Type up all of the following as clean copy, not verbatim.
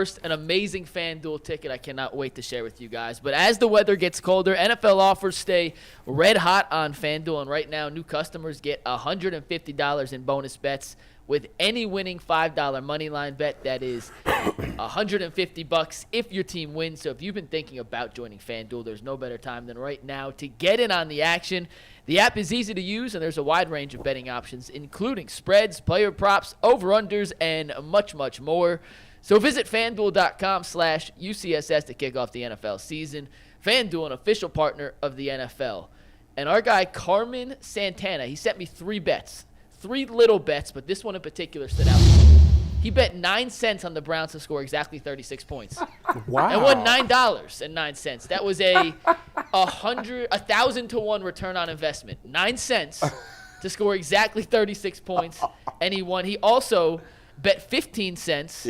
First, an amazing FanDuel ticket I cannot wait to share with you guys. But as the weather gets colder, NFL offers stay red hot on FanDuel. And right now, new customers get $150 in bonus bets with any winning $5 money line bet. That is $150 if your team wins. So if you've been thinking about joining FanDuel, there's no better time than right now to get in on the action. The app is easy to use, and there's a wide range of betting options, including spreads, player props, over-unders, and much, much more. So visit FanDuel.com/UCSS to kick off the NFL season. FanDuel, an official partner of the NFL. And our guy, Carmen Santana, he sent me 3 bets. 3 little bets, but this one in particular stood out. He bet 9 cents on the Browns to score exactly 36 points. Wow. And won $9.09. That was a 1,000 to 1 return on investment. 9 cents to score exactly 36 points, and he won. He also bet 15 cents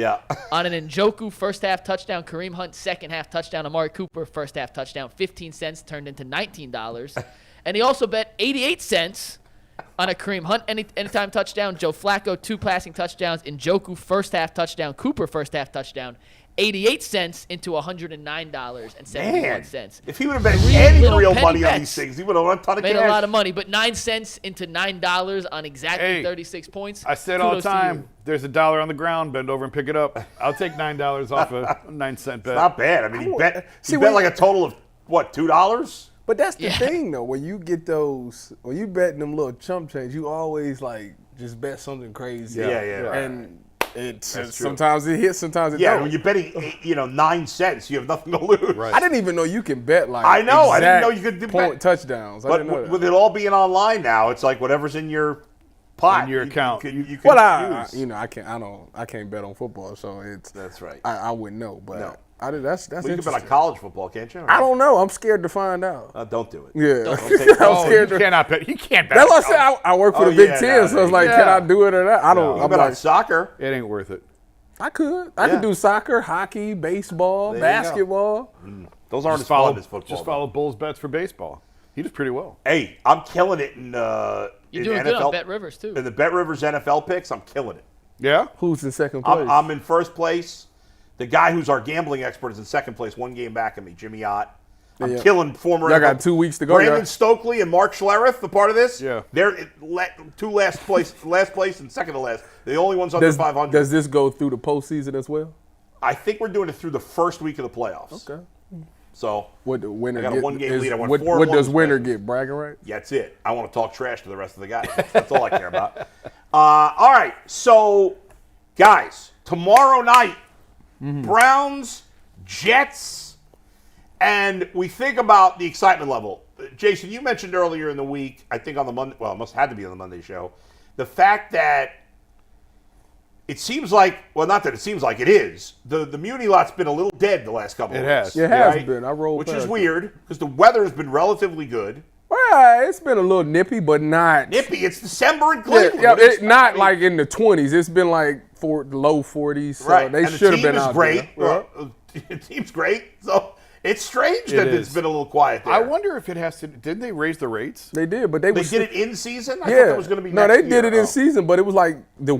on an Njoku first-half touchdown, Kareem Hunt second-half touchdown, Amari Cooper first-half touchdown. 15 cents turned into $19. And he also bet 88 cents on a Kareem Hunt anytime touchdown, Joe Flacco 2 passing touchdowns, Njoku first-half touchdown, Cooper first-half touchdown. 88 cents into $109.71. If he would have bet any real money on these things, he would have won a ton of cash. Made a lot of money, but 9 cents into $9 on exactly 36 points. I said all the time, there's $1 on the ground, bend over and pick it up. I'll take $9 off a 9-cent bet. It's not bad. I mean, he bet like a total of, what, $2? But that's the thing, though. When you get those, when you betting them little chump change, you always, like, just bet something crazy. Yeah. And sometimes it hits, sometimes it don't. Yeah, when you're betting, 9 cents, you have nothing to lose. Right. I didn't even know you can bet like I didn't know you could point touchdowns. But with it all being online now, it's like whatever's in your pot, in your account. You can I use. I can't bet on football, so it's that's right. I wouldn't know, but No. That's You can bet interesting. on college football, can't you? I don't know. I'm scared to find out. Don't do it. Yeah, I'm scared you cannot bet. You can't bet. That's what I said. I work for the Big Ten, so it's like, can I do it or not? I don't. You bet on soccer. It ain't worth it. I could. I could do soccer, hockey, baseball, basketball. Those aren't as fun as football. Just follow Bull's bets for baseball. He does pretty well. Hey, I'm killing it in You're doing NFL, good on Bet Rivers, too. In the Bet Rivers NFL picks, I'm killing it. Yeah? Who's in second place? I'm in first place. The guy who's our gambling expert is in second place, 1 game back of me, Jimmy Ott. I'm killing former. Y'all got 2 weeks to go. Brandon Stokely and Mark Schlereth, the part of this. Yeah. They're last place and second to last. The only ones under 500. Does this go through the postseason as well? I think we're doing it through the first week of the playoffs. Okay. So What the winner I got a 1-game lead. I won what 4 what does winner get? Bragging rights? Yeah, that's it. I want to talk trash to the rest of the guys. That's all I care about. All right. So, guys, tomorrow night, Browns, Jets, and we think about the excitement level. Jason, you mentioned earlier in the week, I think on the Monday, well, it must have to be on the Monday show, the fact that it seems like, well, not that it seems like, it is. The Muni lot's been a little dead the last couple of weeks. It has been. I rolled Which past is it. weird because the weather has been relatively good. Well, it's been a little nippy, but not Nippy, it's December in Cleveland. Yeah, it's not like in the 20s. It's been like low 40s. So Right. they And should have been the out team is great. there. The team's great. So it's strange that it's been a little quiet there. I wonder if it has to. Didn't they raise the rates? They did, but they They did it in season? I thought Yeah. it was going to be No, next they did year. it in season, but it was like the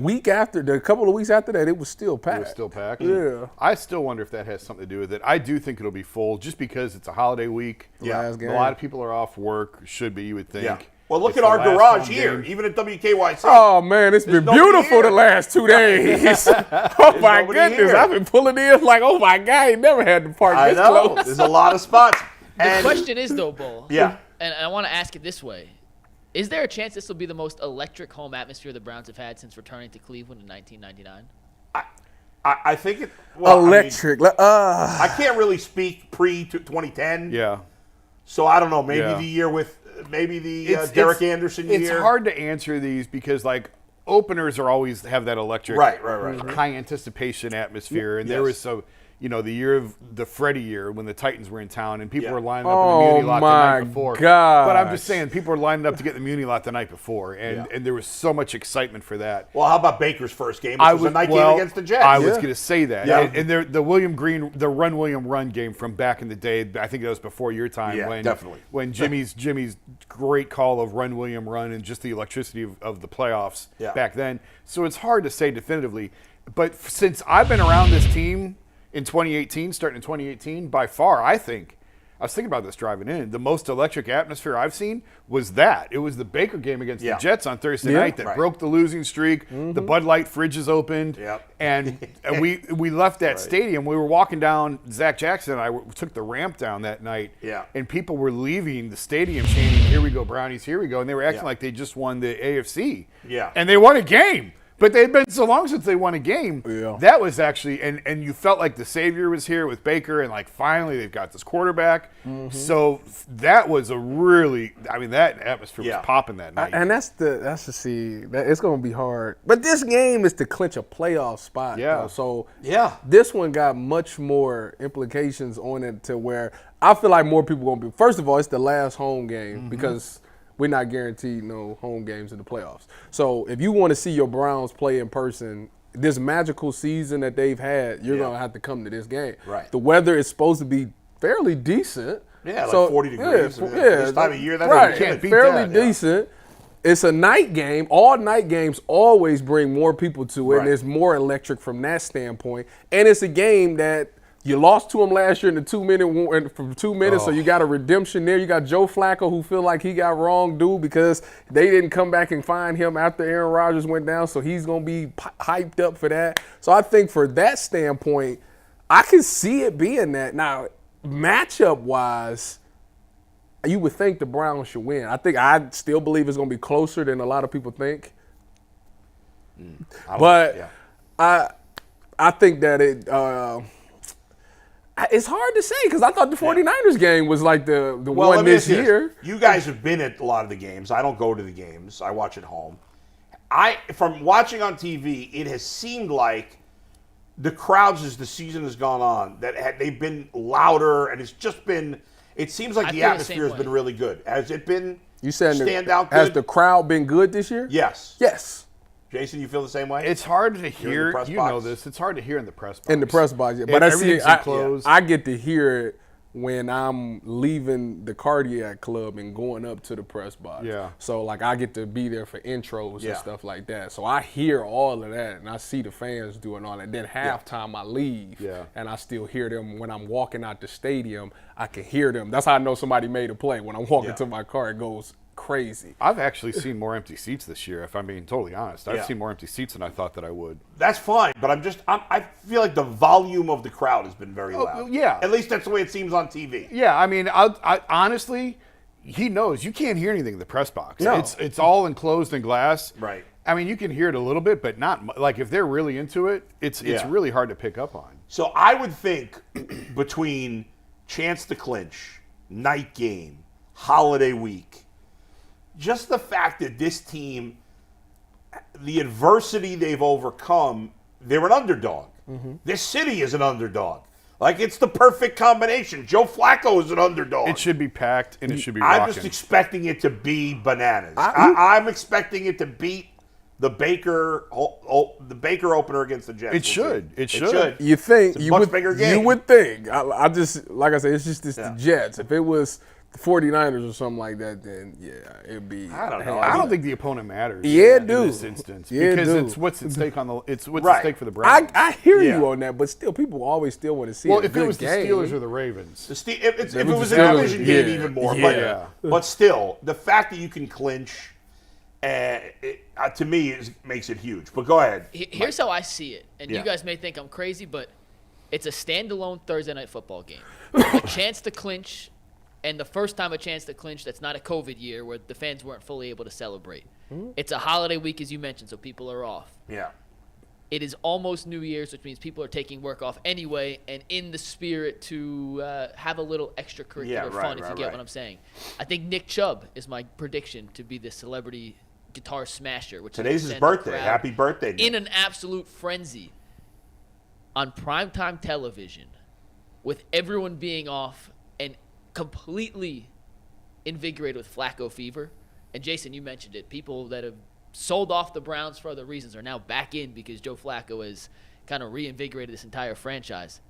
couple of weeks after that, it was still packed. It was still packed. Yeah. I still wonder if that has something to do with it. I do think it'll be full just because it's a holiday week. Last game. A lot of people are off work. Should be, you would think. Yeah. Well, look It's at the our last garage home here, game. even at WKYC. Oh, man, it's been nobody beautiful here. the last 2 days. Oh, my nobody goodness. here. I've been pulling in like, oh, my God, he never had to park I this know. close. There's a lot of spots. The And question is, though, Bull. Yeah. And I want to ask it this way. Is there a chance this will be the most electric home atmosphere the Browns have had since returning to Cleveland in 1999? I think it. Well, Electric. I can't really speak pre-2010. Yeah. So I don't know. Maybe Yeah. the year with Derek Anderson year. It's hard to answer these because, like, openers are always have that electric, Right. high anticipation atmosphere. And there Yes. was the year of the Freddie year when the Titans were in town and people were lining up Oh, in the Muni lot the my night before. gosh. But I'm just saying, people were lining up to get in the Muni lot the night before, and there was so much excitement for that. Well, how about Baker's first game? Which was a night game against the Jets. I was going to say that. Yeah. And the William Green, the William Run game from back in the day, I think that was before your time. Yeah, when, definitely. When Jimmy's great call of Run William Run and just the electricity of the playoffs back then. So it's hard to say definitively. But since I've been around this team, in 2018, starting in 2018, by far, I think, I was thinking about this driving in, the most electric atmosphere I've seen was that. It was the Baker game against the Jets on Thursday night that broke the losing streak. The Bud Light fridges opened. And we left that stadium. We were walking down, Zach Jackson and I took the ramp down that night. And people were leaving the stadium chanting, "Here we go, Brownies, here we go." And they were acting like they just won the AFC. And they won a game. But they'd been so long since they won a game. That was actually, and you felt like the savior was here with Baker, and like finally they've got this quarterback. So that was a really, I mean, that atmosphere was popping that night. And that's the see. It's going to be hard. But this game is to clinch a playoff spot. Though. So this one got much more implications on it to where I feel like more people going to be. First of all, it's the last home game because we're not guaranteed no home games in the playoffs. So if you want to see your Browns play in person, this magical season that they've had, you're going to have to come to this game. The weather is supposed to be fairly decent. Like 40 degrees. This time of year, that's you can't beat fairly that. decent. It's a night game. All night games always bring more people to it, and it's more electric from that standpoint. And it's a game that you lost to him last year in the 2 minute from 2 minutes, so you got a redemption there. You got Joe Flacco who feel like he got wrong due because they didn't come back and find him after Aaron Rodgers went down, so he's going to be hyped up for that. So I think for that standpoint, I can see it being that. Now, matchup-wise, you would think the Browns should win. I still believe it's going to be closer than a lot of people think. But I think that it's hard to say because I thought the 49ers game was like the one this year. You guys have been at a lot of the games. I don't go to the games. I watch at home. From watching on TV, it has seemed like the crowds as the season has gone on, they've been louder, and it's just been, it seems like the atmosphere has been really good. Has it been standout good? Has the crowd been good this year? Yes. Yes. Jason, you feel the same way? It's hard to hear. You know this. It's hard to hear in the press box. In the press box, but I get to hear it when I'm leaving the cardiac club and going up to the press box. So like I get to be there for intros and stuff like that. So I hear all of that and I see the fans doing all that. Then halftime I leave and I still hear them when I'm walking out the stadium. I can hear them. That's how I know somebody made a play. When I'm walking to my car, it goes crazy. I've actually seen more empty seats this year, if I'm being totally honest. I've seen more empty seats than I thought that I would. That's fine, but I feel like the volume of the crowd has been very loud. At least that's the way it seems on TV. I mean, I honestly, he knows you can't hear anything in the press box. No. It's all enclosed in glass. Right. I mean, you can hear it a little bit, but not like if they're really into it, it's really hard to pick up on. So I would think between chance to clinch, night game, holiday week, just the fact that this team, the adversity they've overcome, they're an underdog. This city is an underdog. Like, it's the perfect combination. Joe Flacco is an underdog. It should be packed, and it should be rocking. I'm just expecting it to be bananas. I'm expecting it to beat the Baker opener against the Jets. It should. It should. You think it's a much bigger game. You would think. I just, like I said, it's just the Jets. If it was the 49ers or something like that, then it'd be. I don't know. I don't think the opponent matters. In this instance, because it's what's at stake at stake for the Browns. I hear you on that, but still, people always still want to see. Well, if it was the Steelers or the Ravens, if it was a division game, even more. But still, the fact that you can clinch, to me, makes it huge. But go ahead. Here's how I see it, and you guys may think I'm crazy, but it's a standalone Thursday night football game, a chance to clinch. And the first time a chance to clinch, that's not a COVID year where the fans weren't fully able to celebrate. It's a holiday week, as you mentioned, so people are off. It is almost New Year's, which means people are taking work off anyway, and in the spirit to have a little extracurricular fun, if you get what I'm saying. I think Nick Chubb is my prediction to be the celebrity guitar smasher. Which today's his birthday. Happy birthday, Nick. In an absolute frenzy on primetime television with everyone being off and completely invigorated with Flacco fever. And Jason, you mentioned it. People that have sold off the Browns for other reasons are now back in because Joe Flacco has kind of reinvigorated this entire franchise.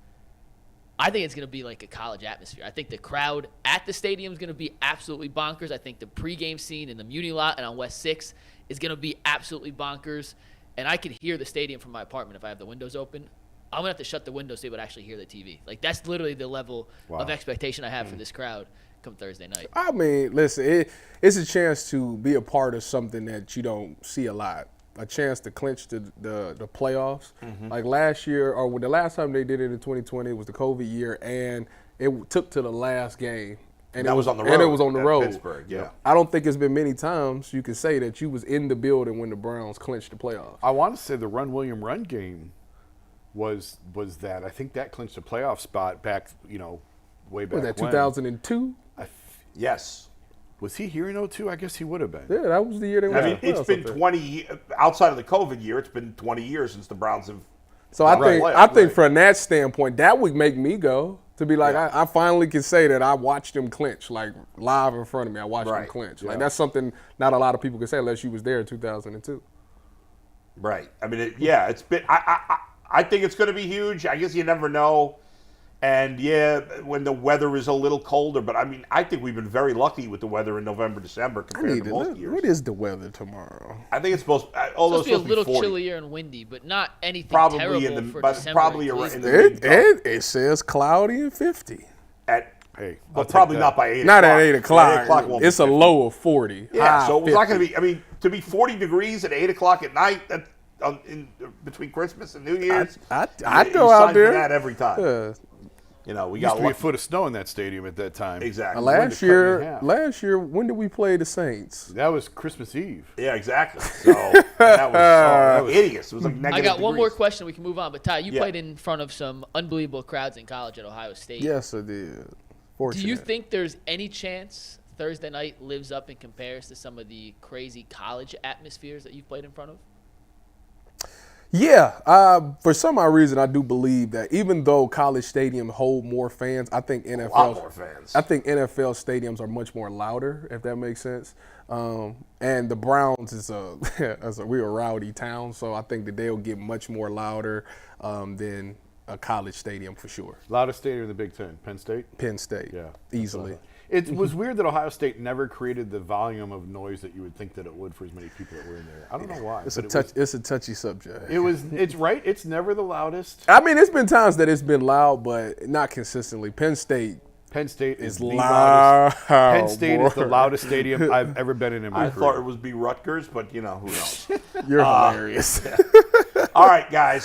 I think it's going to be like a college atmosphere. I think the crowd at the stadium is going to be absolutely bonkers. I think the pregame scene in the Muni Lot and on West 6 is going to be absolutely bonkers. And I can hear the stadium from my apartment if I have the windows open. I'm going to have to shut the window so they would actually hear the TV. Like, that's literally the level of expectation I have for this crowd come Thursday night. I mean, listen, it's a chance to be a part of something that you don't see a lot. A chance to clinch the playoffs. Like last year, or the last time they did it in 2020 was the COVID year, and it took to the last game. And that was on the road. And it was on the road. Pittsburgh, yeah. I don't think it's been many times you can say that you was in the building when the Browns clinched the playoffs. I want to say the William Run game was that. I think that clinched a playoff spot back, way back Was that when. 2002? Yes. Was he here in 02? I guess he would have been. Yeah, that was the year they went. I mean, it's been 20 outside of the COVID year. It's been 20 years since the Browns have. So I think from that standpoint, that would make me go to be like, I finally can say that I watched him clinch, like live in front of me. I watched him clinch. Like that's something not a lot of people can say unless you was there in 2002. Right. I mean, it's been. I think it's going to be huge. I guess you never know. And, when the weather is a little colder. But, I mean, I think we've been very lucky with the weather in November, December compared to most years. What is the weather tomorrow? I think it's supposed to be a little chillier and windy, but not anything terrible for December. Probably in the it says cloudy and 50. But probably not by 8 o'clock. Not at 8 o'clock. 8 o'clock won't it's a low of 40. Yeah, so it's not going to be, I mean, to be 40 degrees at 8 o'clock at night in between Christmas and New Year's. I'd go out there. For that every time. We got a foot of snow in that stadium at that time. Exactly. Last year, when did we play the Saints? That was Christmas Eve. Yeah, exactly. So that was hideous. It was like negative I got one more degrees. question. We can move on. But Ty, you played in front of some unbelievable crowds in college at Ohio State. Yes, I did. Fortunate. Do you think there's any chance Thursday night lives up and compares to some of the crazy college atmospheres that you've played in front of? Yeah, for some odd reason, I do believe that even though college stadiums hold more fans, I think NFL a lot more fans. I think NFL stadiums are much more louder, if that makes sense. And the Browns is a real rowdy town, so I think that they'll get much more louder than a college stadium for sure. Loudest stadium in the Big Ten, Penn State. Penn State, yeah, easily. It was weird that Ohio State never created the volume of noise that you would think that it would for as many people that were in there. I don't know why. It's a touchy subject. It's right. It's never the loudest. I mean, it's been times that it's been loud, but not consistently. Penn State is the loud. Loudest. Penn State is the loudest stadium I've ever been in my career. I thought it would be Rutgers, but who knows? You're hilarious. All right, guys.